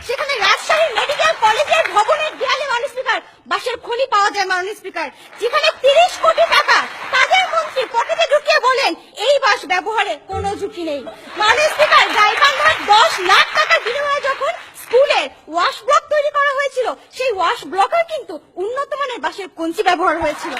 সেখানে রাজশাহী মেডিকেল কলেজের ভবনের দেয়ালে মাননীয় স্পিকার বাঁশের খনি পাওয়া যায় মাননীয় স্পিকার, যেখানে 30 কোটি টাকা তাদের মন্ত্রী পকেটে ঢুকিয়ে বলেন এই বাঁশ ব্যবহারে কোনো ঝুঁকি নেই। মাননীয় স্পিকার গাইবান্ধার 10 লাখ টাকার বিনিময়ে যখন স্কুলের ওয়াশ ব্লক তৈরি করা হয়েছিল, সেই ওয়াশ ব্লকের কিন্তু উন্নত মানের বাঁশের কঞ্চি ব্যবহার হয়েছিল।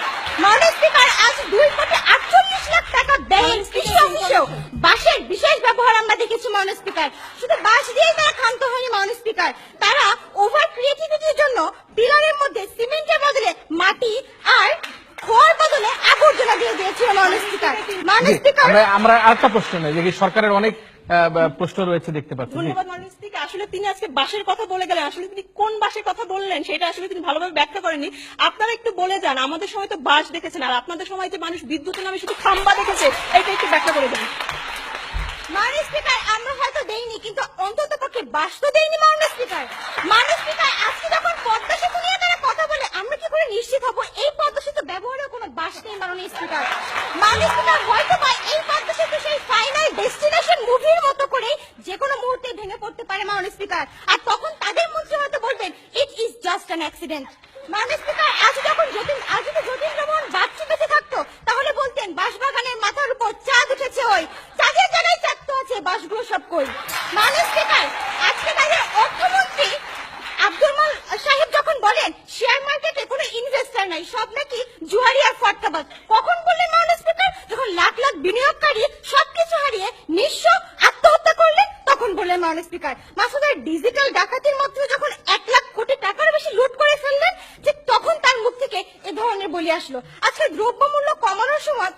মাননীয় স্পিকার আজ 2,48,00,000 টাকা ব্যয়ে কৃষি অফিসেও বাঁশের বিশেষ ব্যবহার আমরা দেখেছি মাননীয় স্পিকার। শুধু বাঁশ দিয়েই তারা ক্ষান্ত হয়নি মাননীয় স্পিকার, তারা ওভার ক্রিয়েটিভিটির জন্য পিলারের মধ্যে সিমেন্টের বদলে মাটি আর খড় বদলে আবর্জনা দিয়ে দিয়েছিল মাননীয় স্পিকার। মাননীয় স্পিকার আমরা আরেকটা প্রশ্ন নেই যে সরকারের অনেক প্রশ্ন রয়েছে দেখতে পাচ্ছি। ধন্যবাদ মাননীয় স্পিকার। আসলে তিনি আজকে বাঁশের কথা বলে গেলেন, আসলে তিনি কোন বাঁশের কথা বললেন সেটা আসলে তিনি ভালোভাবে ব্যাখ্যা করেননি। আপনারা একটু বলে যান, আমাদের সময় তো বাঁশ দেখেছেন, আর আপনাদের সময় যে মানুষ বিদ্যুতের নামে শুধু খাম্বা দেখেছে, এটা একটু ব্যাখ্যা করে দেন। মাননীয় স্পিকার আমরা হয়তো দেইনি, কিন্তু অন্তত পক্ষে বাস তো দেইনি মাননীয় স্পিকার। মাননীয় স্পিকার আজকে যখন পদ্মা সেতু নিয়ে তারা কথা বলে, আমরা কি করে নিশ্চিত হব এই পদ্মা সেতু ব্যবহারেও কোনো বাস নেই মাননীয় স্পিকার? মাননীয় স্পিকার হয়তো বা এই পদ্মা সেতু সেই ফাইনাল ডেস্টিনেশন মুভির মতো করে যে কোনো মুহূর্তে ভেঙে পড়তে পারে মাননীয় স্পিকার, আর তখন তাদের মন্ত্রী হয়তো বলবেন it is just an accident. মাননীয় স্পিকার আজ যদি যতীন্দ্রমোহন বাগচি বেঁচে থাকতো, তাহলে বলতেন বাঁশবাগানের মাথার উপর চাঁদ উঠেছে, ওই চাঁদের জায়গায় চাঁদ তো আছে, বাঁশগুলো সব কই। মাননীয় স্পিকার আজকে তাদের অর্থমন্ত্রী আব্দুল মাল সাহেব যখন বলেন শেয়ার মার্কেটে কোনো ইনভেস্টর নাই, সব নাকি জুয়ারি আর ফটকাবাজ, কখন বললেন মাননীয় স্পিকার? যখন লাখ লাখ বিনিয়োগকারী সবকিছু হারিয়ে নিঃস্ব আত্মহত্যা করলেন, তখন বললেন মাননীয় স্পিকার। মাসুদের ডিজিটাল ডাকাতির মধ্যে যখন 1 লাখ কোটি টাকার বেশি লুট করে ফেললেন, ঠিক তখন তার মুখ থেকে এ ধরনের বলি আসলো। আজকে দ্রব্যমূল্য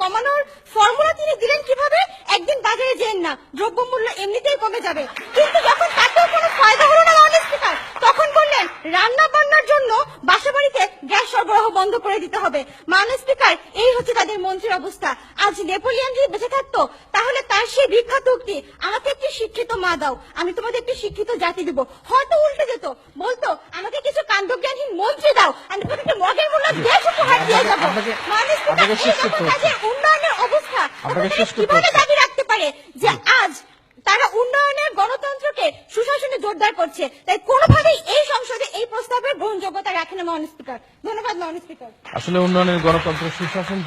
কমানোর ফর্মুলা তিনি দিলেন কিভাবে? একদিন বাজারে যেন না, দ্রব্যমূল্য এমনিতেই কমে যাবে, কিন্তু যখন তাতেও কোনো ফায়দা হলো না মাননীয় স্পিকার, তখন বললেন রান্না বান্নার জন্য বাসাবাড়িতে গ্যাস সরবরাহ বন্ধ করে দিতে হবে। মাননীয় স্পিকার এই হচ্ছে তাদের মন্ত্রীর অবস্থা। আজ নেপোলিয়ন যদি বেঁচে থাকতো, তাহলে তার সেই বিখ্যাত উক্তি আমাকে একটি শিক্ষিত মা দাও, আমি তোমাদের একটি শিক্ষিত জাতি দিব, হয়তো উল্টে যেত, বলতো আমাকে কিছু কাণ্ডজ্ঞানহীন মন্ত্রী দাও, আমি তোমাকে মগের মূল্য দেশ উপহার দিয়ে যাবো। মাননীয় স্পিকার তাদের উন্নয়নের অবস্থা কিভাবে দাবি রাখতে পারে যে আজ তারা উন্নয়নের গণতন্ত্রকে সুশাসনে জোরদার করছে? তাই কোনোভাবেই এই সংসদে এই প্রস্তাবের গ্রহণযোগ্যতা রাখে না মাননীয় স্পিকার। ধন্যবাদ মাননীয় স্পিকার। আসলে উন্নয়নের গণতন্ত্র সুশাসন